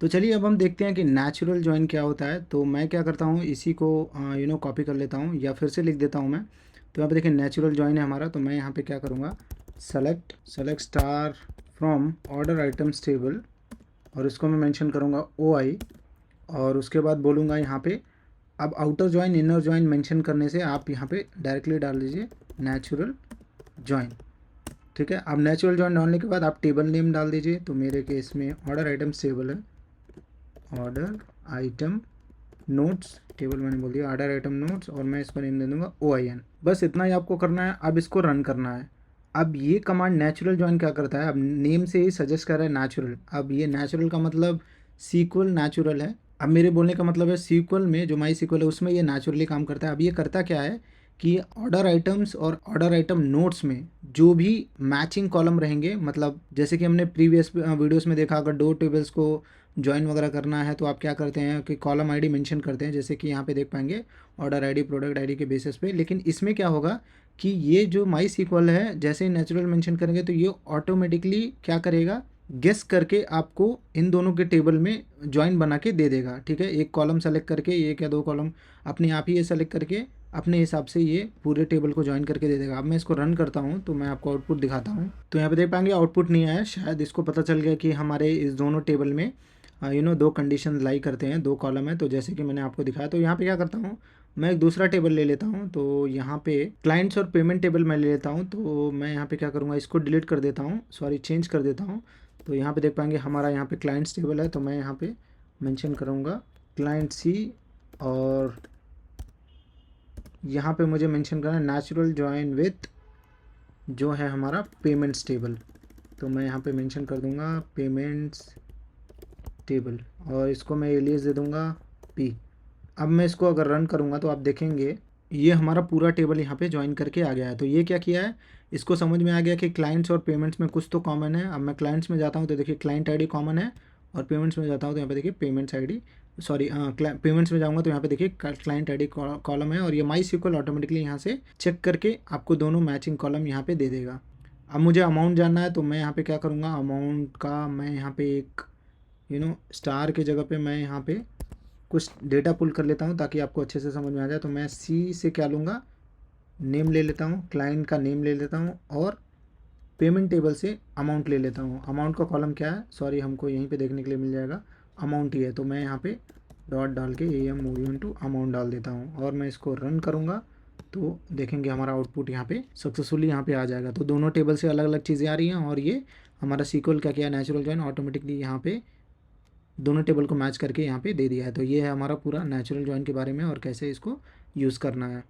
तो चलिए अब हम देखते हैं कि नेचुरल जॉइन क्या होता है। तो मैं क्या करता हूँ, इसी को कॉपी कर लेता हूँ या फिर से लिख देता हूँ मैं। तो यहाँ पे देखिए नेचुरल जॉइन है हमारा, तो मैं यहाँ पे क्या करूँगा, select star from order items table, और इसको मैं मेंशन करूँगा ओ आई, और उसके बाद बोलूँगा यहाँ पे अब outer join inner join mention करने से आप यहाँ पे डायरेक्टली डाल दीजिए नेचुरल जॉइन। ठीक है, अब नेचुरल जॉइन डालने के बाद आप टेबल नेम डाल दीजिए। तो मेरे केस में ऑर्डर आइटम्स टेबल है, ऑर्डर आइटम नोट्स टेबल मैंने बोल दिया, ऑर्डर आइटम नोट्स, और मैं इसको नेम दे दूंगा ओ आई एन। बस इतना ही आपको करना है। अब इसको रन करना है। अब ये कमांड नेचुरल जॉइन क्या करता है, अब नेम से ही सजेस्ट कर रहा है नेचुरल। अब ये नेचुरल का मतलब सीक्वल नेचुरल है। अब मेरे बोलने का मतलब है सीक्वल में जो माई सीक्वल है उसमें ये नेचुरली काम करता है। अब ये करता क्या है कि ऑर्डर आइटम्स और ऑर्डर आइटम नोट्स में जो भी मैचिंग कॉलम रहेंगे, मतलब जैसे कि हमने प्रीवियस वीडियोस में देखा, अगर दो टेबल्स को ज्वाइन वगैरह करना है तो आप क्या करते हैं कि कॉलम आईडी मेंशन करते हैं, जैसे कि यहाँ पे देख पाएंगे ऑर्डर आईडी प्रोडक्ट आईडी के बेसिस पे। लेकिन इसमें क्या होगा कि ये जो माई सीक्वल है, जैसे ही नेचुरल मेंशन करेंगे तो ये ऑटोमेटिकली क्या करेगा, गेस करके आपको इन दोनों के टेबल में ज्वाइन बना के दे देगा। ठीक है, एक कॉलम सेलेक्ट करके, एक या दो कॉलम अपने आप ही ये सेलेक्ट करके अपने हिसाब से ये पूरे टेबल को ज्वाइन करके दे देगा। अब मैं इसको रन करता हूँ तो मैं आपको आउटपुट दिखाता हूँ। तो यहाँ पे देख पाएंगे आउटपुट नहीं आया, शायद इसको पता चल गया कि हमारे इस दोनों टेबल में दो कंडीशन लाई करते हैं, दो कॉलम है। तो जैसे कि मैंने आपको दिखाया, तो यहाँ पे क्या करता हूँ, मैं एक दूसरा टेबल ले लेता हूँ। तो यहाँ पे क्लाइंट्स और पेमेंट टेबल मैं ले लेता हूँ। तो मैं यहाँ पे क्या करूँगा, इसको डिलीट कर देता हूँ, सॉरी चेंज कर देता हूँ। तो यहाँ पे देख पाएंगे हमारा यहाँ पे क्लाइंट्स टेबल है, तो मैं यहाँ पे मेंशन करूँगा क्लाइंट सी, और यहाँ पे मुझे मेंशन करना है नेचुरल जॉइन विथ जो है हमारा पेमेंट्स टेबल। तो मैं यहाँ पे मेंशन कर दूँगा पेमेंट्स टेबल, और इसको मैं एलियास दे दूँगा पी। अब मैं इसको अगर रन करूँगा तो आप देखेंगे ये हमारा पूरा टेबल यहाँ पे ज्वाइन करके आ गया है। तो ये क्या किया है, इसको समझ में आ गया कि क्लाइंट्स और पेमेंट्स में कुछ तो कॉमन है। अब मैं क्लाइंट्स में जाता हूँ तो देखिए क्लाइंट आईडी कॉमन है, और पेमेंट्स में जाता हूँ तो यहाँ पे देखिए पेमेंट्स आईडी, सॉरी पेमेंट्स में जाऊँगा तो यहाँ पे देखिए क्लाइंट आईडी कॉलम है, और ये माई सीक्वल ऑटोमेटिकली यहाँ से चेक करके आपको दोनों मैचिंग कॉलम यहाँ पे दे देगा। अब मुझे अमाउंट जानना है, तो मैं यहाँ पे क्या करूँगा, अमाउंट का मैं यहाँ पे एक स्टार की जगह पे मैं यहाँ पे कुछ डेटा पुल कर लेता हूँ ताकि आपको अच्छे से समझ में आ जाए। तो मैं सी से क्या लूँगा, नेम ले लेता हूँ, क्लाइंट का नेम ले लेता हूँ, और पेमेंट टेबल से अमाउंट ले लेता हूँ। अमाउंट का कॉलम क्या है, सॉरी हमको यहीं पे देखने के लिए मिल जाएगा, अमाउंट ही है। तो मैं यहाँ पे डॉट डाल के A M moving to amount डाल देता हूँ, और मैं इसको रन करूँगा तो देखेंगे हमारा आउटपुट यहाँ पे सक्सेसफुली यहाँ पे आ जाएगा। तो दोनों टेबल से अलग अलग चीज़ें आ रही हैं, और ये हमारा सीक्वल क्या किया, नेचुरल जॉइन ऑटोमेटिकली यहाँ पे दोनों टेबल को मैच करके यहाँ पे दे दिया है। तो ये है हमारा पूरा नेचुरल जॉइन के बारे में और कैसे इसको यूज़ करना है।